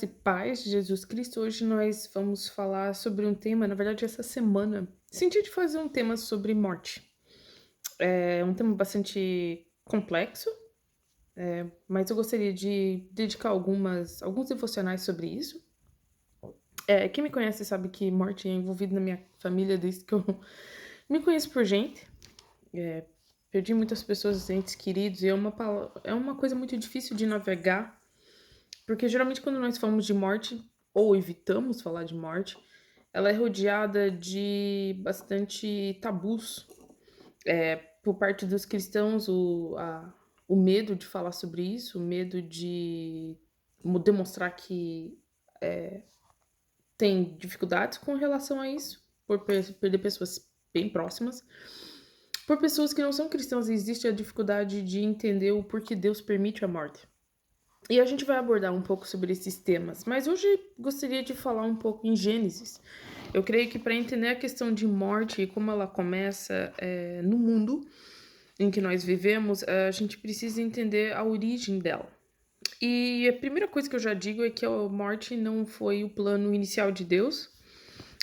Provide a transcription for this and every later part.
Graça e paz de Jesus Cristo. Hoje nós vamos falar sobre um tema, na verdade, essa semana. Senti de fazer um tema sobre morte. É um tema bastante complexo, mas eu gostaria de dedicar alguns devocionais sobre isso. Quem me conhece sabe que morte é envolvida na minha família desde que eu me conheço por gente. É, Perdi muitas pessoas, entes queridos, e é uma coisa muito difícil de navegar. Porque geralmente quando nós falamos de morte, ou evitamos falar de morte, ela é rodeada de bastante tabus. Por parte dos cristãos, o medo de falar sobre isso, o medo de demonstrar que tem dificuldades com relação a isso, por perder pessoas bem próximas. Por pessoas que não são cristãs, existe a dificuldade de entender o porquê Deus permite a morte. E a gente vai abordar um pouco sobre esses temas, mas hoje gostaria de falar um pouco em Gênesis. Eu creio que para entender a questão de morte e como ela começa no mundo em que nós vivemos, a gente precisa entender a origem dela. E a primeira coisa que eu já digo é que a morte não foi o plano inicial de Deus.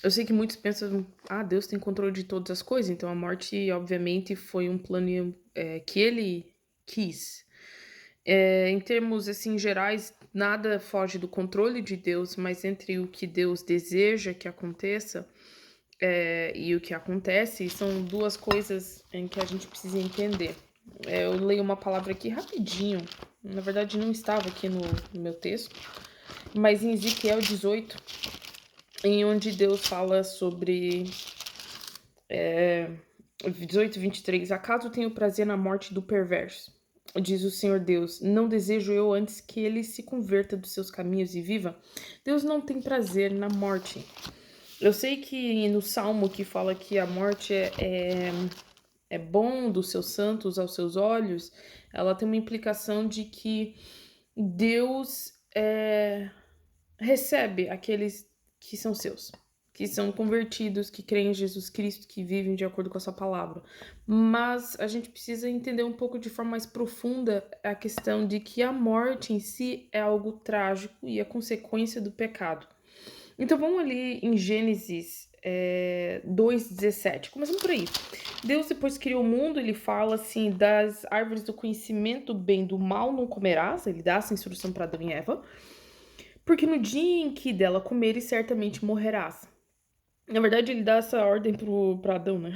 Eu sei que muitos pensam, Deus tem controle de todas as coisas, então a morte, obviamente, foi um plano que ele quis. Em termos assim gerais, nada foge do controle de Deus, mas entre o que Deus deseja que aconteça, e o que acontece, são duas coisas em que a gente precisa entender. Eu leio uma palavra aqui rapidinho, na verdade não estava aqui no meu texto, mas em Ezequiel 18, em onde Deus fala sobre 18, 23. Acaso tenho prazer na morte do perverso? Diz o Senhor Deus, não desejo eu antes que ele se converta dos seus caminhos e viva? Deus não tem prazer na morte. Eu sei que no Salmo que fala que a morte é bom dos seus santos aos seus olhos, ela tem uma implicação de que Deus recebe aqueles que são seus, que são convertidos, que creem em Jesus Cristo, que vivem de acordo com a sua palavra. Mas a gente precisa entender um pouco de forma mais profunda a questão de que a morte em si é algo trágico e é consequência do pecado. Então vamos ali em Gênesis 2:17. Começando por aí. Deus, depois que criou o mundo, ele fala assim: das árvores do conhecimento do bem e do mal não comerás. Ele dá essa instrução para Adão e Eva. Porque no dia em que dela comeres, certamente morrerás. Na verdade, ele dá essa ordem pra Adão, né?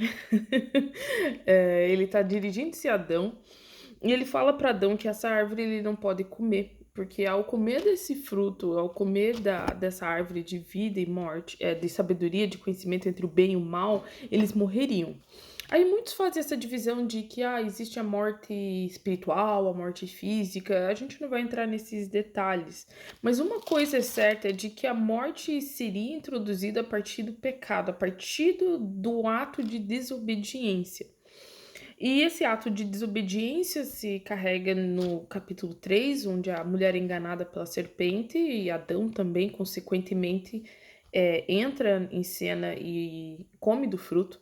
Ele tá dirigindo-se a Adão e ele fala para Adão que essa árvore ele não pode comer, porque ao comer desse fruto, ao comer dessa árvore de vida e morte, de sabedoria, de conhecimento entre o bem e o mal, eles morreriam. Aí muitos fazem essa divisão de que existe a morte espiritual, a morte física. A gente não vai entrar nesses detalhes. Mas uma coisa é certa é de que a morte seria introduzida a partir do pecado, a partir do ato de desobediência. E esse ato de desobediência se carrega no capítulo 3, onde a mulher é enganada pela serpente e Adão também, consequentemente, entra em cena e come do fruto.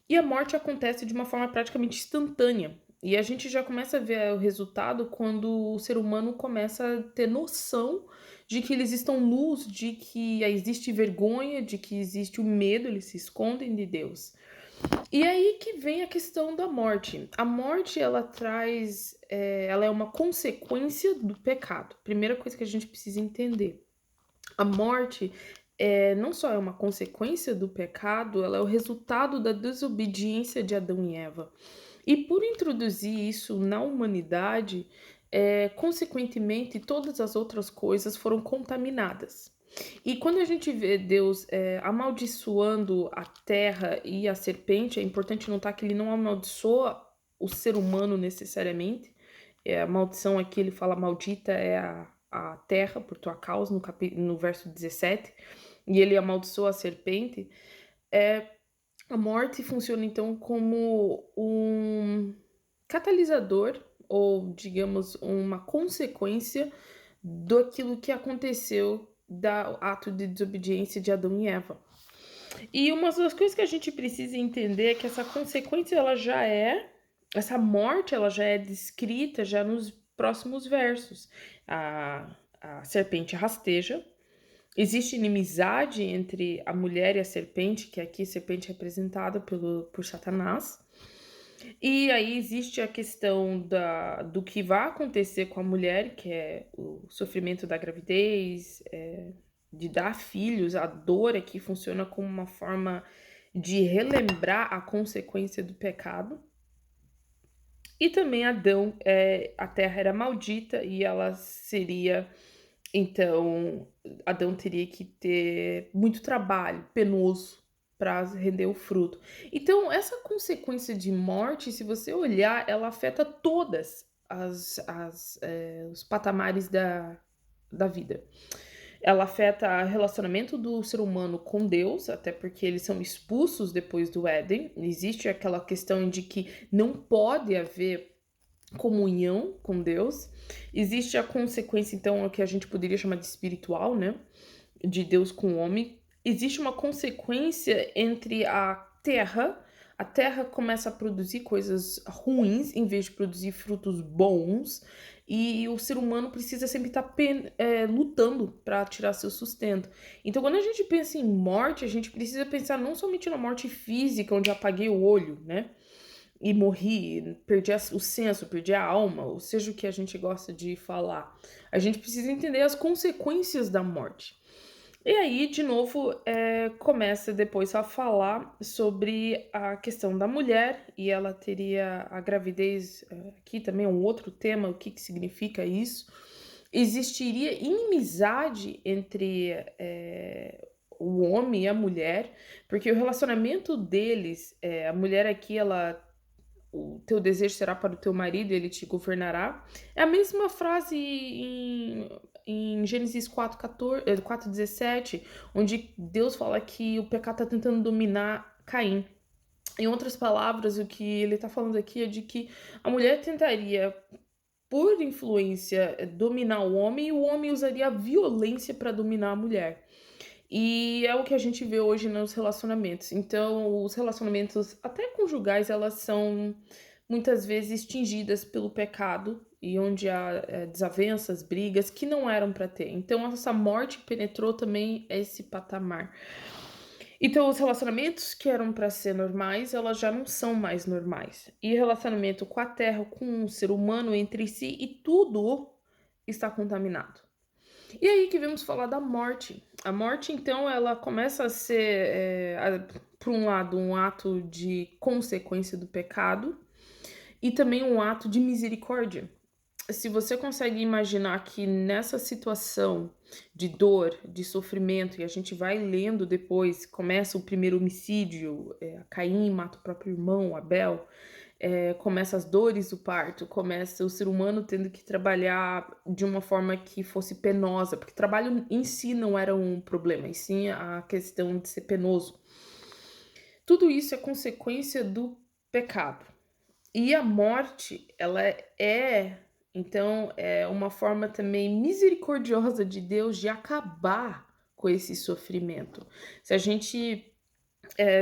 E a morte acontece de uma forma praticamente instantânea. E a gente já começa a ver o resultado quando o ser humano começa a ter noção de que eles estão nus, de que existe vergonha, de que existe o medo, eles se escondem de Deus. E aí que vem a questão da morte. A morte, ela traz, ela é uma consequência do pecado. Primeira coisa que a gente precisa entender. A morte não só é uma consequência do pecado, ela é o resultado da desobediência de Adão e Eva. E por introduzir isso na humanidade, consequentemente, todas as outras coisas foram contaminadas. E quando a gente vê Deus amaldiçoando a terra e a serpente, é importante notar que ele não amaldiçoa o ser humano necessariamente. A maldição aqui, ele fala maldita é a terra por tua causa, no verso 17, e ele amaldiçoa a serpente. A morte funciona então como um catalisador, ou digamos, uma consequência daquilo que aconteceu do ato de desobediência de Adão e Eva. E uma das coisas que a gente precisa entender é que essa consequência, essa morte, ela já é descrita já nos próximos versos. A serpente rasteja, Existe inimizade entre a mulher e a serpente, que aqui a serpente é representada por Satanás. E aí existe a questão do que vai acontecer com a mulher, que é o sofrimento da gravidez, de dar filhos. A dor aqui funciona como uma forma de relembrar a consequência do pecado. E também Adão, a terra era maldita e ela seria. Então, Adão teria que ter muito trabalho, penoso, para render o fruto. Então, essa consequência de morte, se você olhar, ela afeta todas os patamares da vida. Ela afeta o relacionamento do ser humano com Deus, até porque eles são expulsos depois do Éden. Existe aquela questão de que não pode haver comunhão com Deus. Existe a consequência, então, o que a gente poderia chamar de espiritual, né? De Deus com o homem. Existe uma consequência entre a terra. A terra começa a produzir coisas ruins em vez de produzir frutos bons. E o ser humano precisa sempre estar lutando para tirar seu sustento. Então, quando a gente pensa em morte, a gente precisa pensar não somente na morte física, onde apaguei o olho, né? E morri, perdi o senso, perdi a alma, ou seja o que a gente gosta de falar. A gente precisa entender as consequências da morte. E aí, de novo, começa depois a falar sobre a questão da mulher, e ela teria a gravidez, aqui também é um outro tema, o que significa isso. Existiria inimizade entre o homem e a mulher, porque o relacionamento deles, a mulher aqui, o teu desejo será para o teu marido e ele te governará. É a mesma frase em Gênesis 4:17, onde Deus fala que o pecado está tentando dominar Caim. Em outras palavras, o que ele está falando aqui é de que a mulher tentaria, por influência, dominar o homem, e o homem usaria a violência para dominar a mulher. E é o que a gente vê hoje nos relacionamentos. Então, os relacionamentos, até conjugais, elas são muitas vezes tingidas pelo pecado e onde há desavenças, brigas que não eram para ter. Então, essa morte penetrou também esse patamar. Então, os relacionamentos que eram para ser normais, elas já não são mais normais. E relacionamento com a terra, com o ser humano entre si, e tudo está contaminado. E aí que vamos falar da morte. A morte, então, ela começa a ser, por um lado, um ato de consequência do pecado e também um ato de misericórdia. Se você consegue imaginar que nessa situação de dor, de sofrimento, e a gente vai lendo depois, começa o primeiro homicídio, Caim mata o próprio irmão, Abel, começa as dores do parto, começa o ser humano tendo que trabalhar de uma forma que fosse penosa, porque trabalho em si não era um problema, e sim a questão de ser penoso. Tudo isso é consequência do pecado. E a morte, ela então, é uma forma também misericordiosa de Deus de acabar com esse sofrimento. Se a gente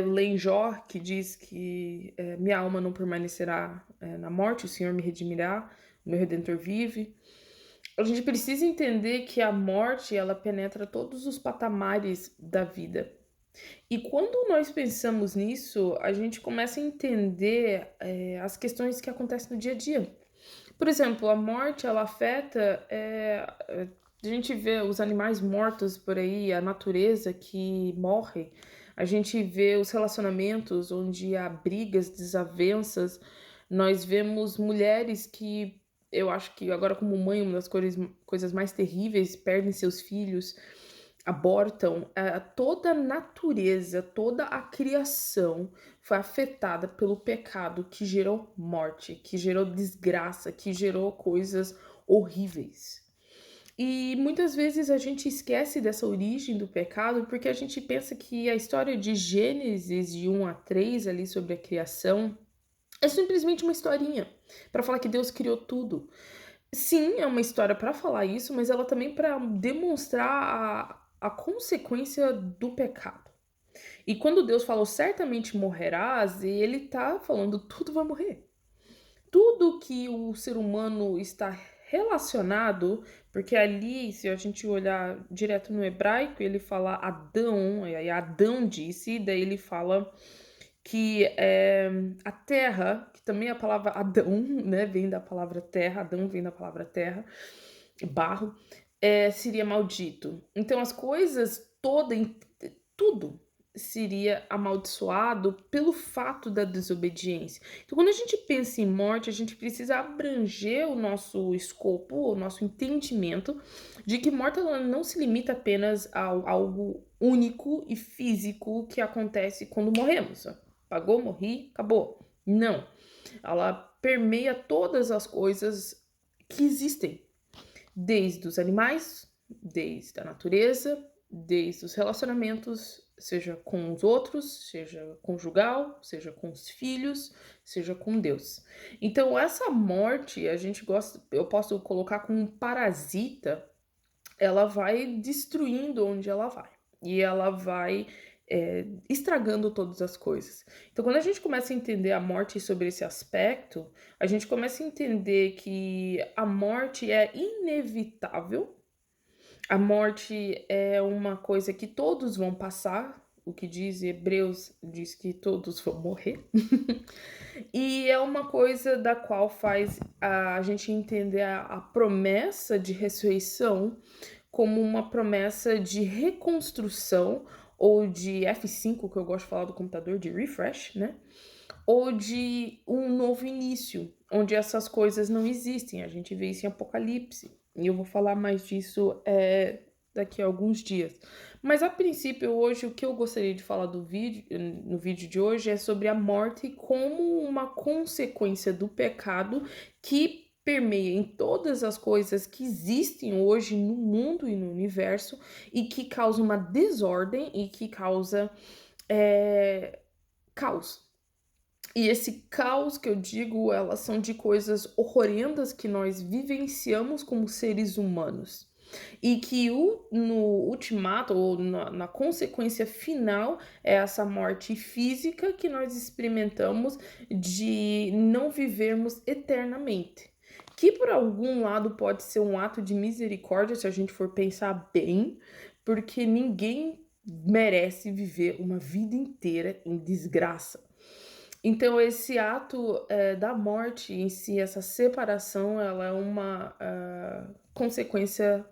lê em Jó, que diz que minha alma não permanecerá na morte, o Senhor me redimirá, o meu Redentor vive. A gente precisa entender que a morte, ela penetra todos os patamares da vida. E quando nós pensamos nisso, a gente começa a entender as questões que acontecem no dia a dia. Por exemplo, a morte, ela afeta. A gente vê os animais mortos por aí, a natureza que morre. A gente vê os relacionamentos onde há brigas, desavenças. Nós vemos mulheres que, eu acho que agora, como mãe, uma das coisas mais terríveis, perdem seus filhos, abortam. Toda a natureza, toda a criação foi afetada pelo pecado que gerou morte, que gerou desgraça, que gerou coisas horríveis. E muitas vezes a gente esquece dessa origem do pecado porque a gente pensa que a história de Gênesis de 1 a 3 ali sobre a criação é simplesmente uma historinha para falar que Deus criou tudo. Sim, é uma história para falar isso, mas ela também para demonstrar a consequência do pecado. E quando Deus falou certamente morrerás, ele tá falando tudo vai morrer. Tudo que o ser humano está relacionado Porque ali, se a gente olhar direto no hebraico, ele fala Adão, e aí Adão disse, e daí ele fala que a terra, que também a palavra Adão, né, vem da palavra terra, Adão vem da palavra terra, barro, seria maldito. Então as coisas tudo seria amaldiçoado pelo fato da desobediência. Então, quando a gente pensa em morte, a gente precisa abranger o nosso escopo, o nosso entendimento de que morte ela não se limita apenas a algo único e físico que acontece quando morremos. Apagou, morri, acabou. Não. Ela permeia todas as coisas que existem, desde os animais, desde a natureza, desde os relacionamentos, seja com os outros, seja conjugal, seja com os filhos, seja com Deus. Então, essa morte, a gente gosta, eu posso colocar como um parasita, ela vai destruindo onde ela vai. E ela vai estragando todas as coisas. Então, quando a gente começa a entender a morte sobre esse aspecto, a gente começa a entender que a morte é inevitável, a morte é uma coisa que todos vão passar, o que diz Hebreus diz que todos vão morrer. E é uma coisa da qual faz a gente entender a promessa de ressurreição como uma promessa de reconstrução ou de F5, que eu gosto de falar do computador, de refresh, né? Ou de um novo início, onde essas coisas não existem. A gente vê isso em Apocalipse. E eu vou falar mais disso daqui a alguns dias. Mas a princípio, hoje, o que eu gostaria de falar no vídeo de hoje é sobre a morte como uma consequência do pecado que permeia em todas as coisas que existem hoje no mundo e no universo e que causa uma desordem e que causa caos. E esse caos que eu digo, elas são de coisas horrendas que nós vivenciamos como seres humanos. E que no ultimato, ou na consequência final, é essa morte física que nós experimentamos de não vivermos eternamente. Que por algum lado pode ser um ato de misericórdia, se a gente for pensar bem, porque ninguém merece viver uma vida inteira em desgraça. Então, esse ato da morte em si, essa separação, ela é uma consequência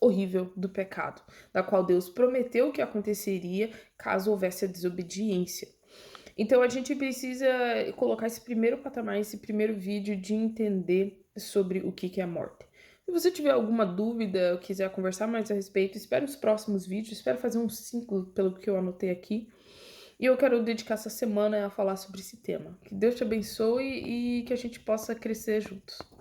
horrível do pecado, da qual Deus prometeu que aconteceria caso houvesse a desobediência. Então, a gente precisa colocar esse primeiro patamar, esse primeiro vídeo de entender sobre o que é a morte. Se você tiver alguma dúvida ou quiser conversar mais a respeito, espere os próximos vídeos, espero fazer uns 5 pelo que eu anotei aqui. E eu quero dedicar essa semana a falar sobre esse tema. Que Deus te abençoe e que a gente possa crescer juntos.